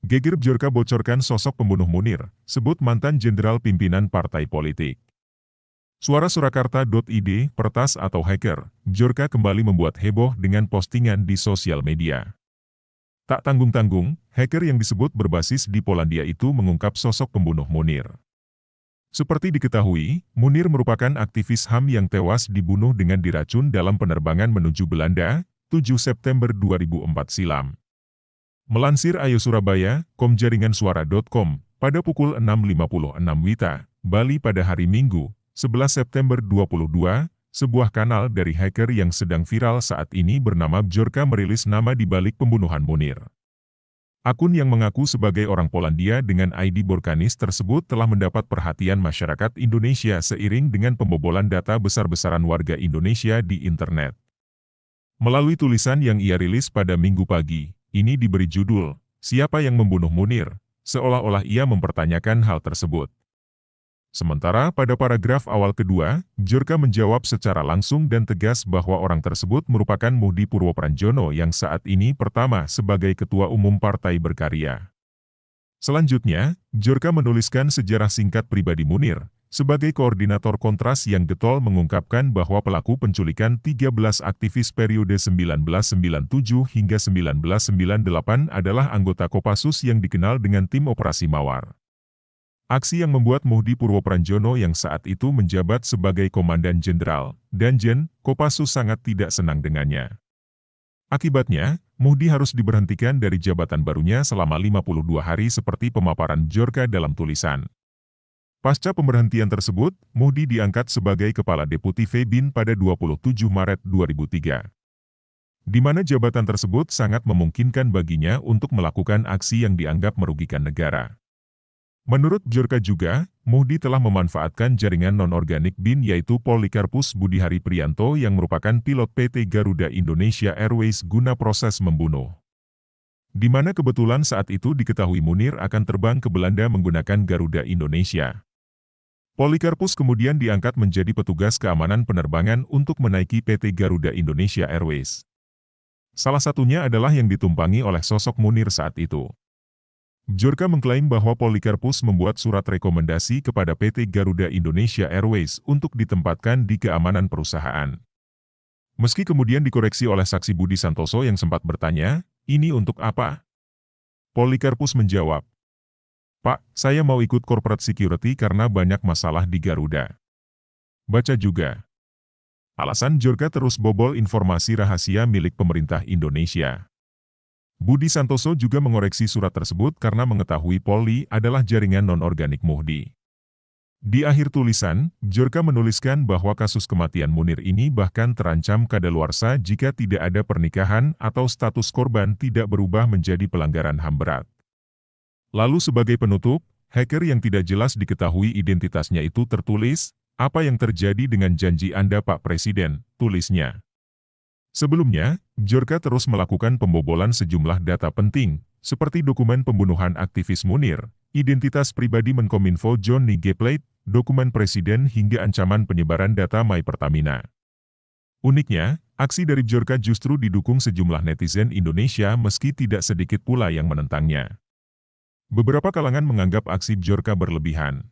Geger Bjorka bocorkan sosok pembunuh Munir, sebut mantan jenderal pimpinan partai politik. Suara Surakarta.id, pertas atau hacker, Bjorka kembali membuat heboh dengan postingan di sosial media. Tak tanggung-tanggung, hacker yang disebut berbasis di Polandia itu mengungkap sosok pembunuh Munir. Seperti diketahui, Munir merupakan aktivis HAM yang tewas dibunuh dengan diracun dalam penerbangan menuju Belanda, 7 September 2004 silam. Melansir Ayo Surabaya, Komjaringansuara.com, pada pukul 6.56 WITA, Bali pada hari Minggu, 11 September 2022, sebuah kanal dari hacker yang sedang viral saat ini bernama Bjorka merilis nama di balik pembunuhan Munir. Akun yang mengaku sebagai orang Polandia dengan ID Borkanis tersebut telah mendapat perhatian masyarakat Indonesia seiring dengan pembobolan data besar-besaran warga Indonesia di internet. Melalui tulisan yang ia rilis pada Minggu pagi, ini diberi judul, "Siapa yang membunuh Munir?" Seolah-olah ia mempertanyakan hal tersebut. Sementara pada paragraf awal kedua, Bjorka menjawab secara langsung dan tegas bahwa orang tersebut merupakan Muhdi Purwopranjono yang saat ini pertama sebagai Ketua Umum Partai Berkarya. Selanjutnya, Bjorka menuliskan sejarah singkat pribadi Munir. Sebagai koordinator Kontras yang getol mengungkapkan bahwa pelaku penculikan 13 aktivis periode 1997 hingga 1998 adalah anggota Kopassus yang dikenal dengan tim operasi Mawar. Aksi yang membuat Muhdi Purwopranjono yang saat itu menjabat sebagai Komandan Jenderal, Danjen, Kopassus sangat tidak senang dengannya. Akibatnya, Muhdi harus diberhentikan dari jabatan barunya selama 52 hari seperti pemaparan Bjorka dalam tulisan. Pasca pemberhentian tersebut, Muhdi diangkat sebagai Kepala Deputi Febin pada 27 Maret 2003. Di mana jabatan tersebut sangat memungkinkan baginya untuk melakukan aksi yang dianggap merugikan negara. Menurut Bjorka juga, Muhdi telah memanfaatkan jaringan non-organik BIN yaitu Polikarpus Budihari Prianto yang merupakan pilot PT Garuda Indonesia Airways guna proses membunuh. Di mana kebetulan saat itu diketahui Munir akan terbang ke Belanda menggunakan Garuda Indonesia. Polikarpus kemudian diangkat menjadi petugas keamanan penerbangan untuk menaiki PT Garuda Indonesia Airways. Salah satunya adalah yang ditumpangi oleh sosok Munir saat itu. Bjorka mengklaim bahwa Polikarpus membuat surat rekomendasi kepada PT Garuda Indonesia Airways untuk ditempatkan di keamanan perusahaan. Meski kemudian dikoreksi oleh saksi Budi Santoso yang sempat bertanya, "Ini untuk apa?" Polikarpus menjawab, "Pak, saya mau ikut corporate security karena banyak masalah di Garuda." Baca juga. Alasan Bjorka terus bobol informasi rahasia milik pemerintah Indonesia. Budi Santoso juga mengoreksi surat tersebut karena mengetahui Poli adalah jaringan non-organik Muhdi. Di akhir tulisan, Bjorka menuliskan bahwa kasus kematian Munir ini bahkan terancam kadaluarsa jika tidak ada pernikahan atau status korban tidak berubah menjadi pelanggaran HAM berat. Lalu sebagai penutup, hacker yang tidak jelas diketahui identitasnya itu tertulis, "Apa yang terjadi dengan janji Anda Pak Presiden?" tulisnya. Sebelumnya, Bjorka terus melakukan pembobolan sejumlah data penting, seperti dokumen pembunuhan aktivis Munir, identitas pribadi Menkominfo Johnny G. Plate, dokumen presiden hingga ancaman penyebaran data My Pertamina. Uniknya, aksi dari Bjorka justru didukung sejumlah netizen Indonesia meski tidak sedikit pula yang menentangnya. Beberapa kalangan menganggap aksi Bjorka berlebihan.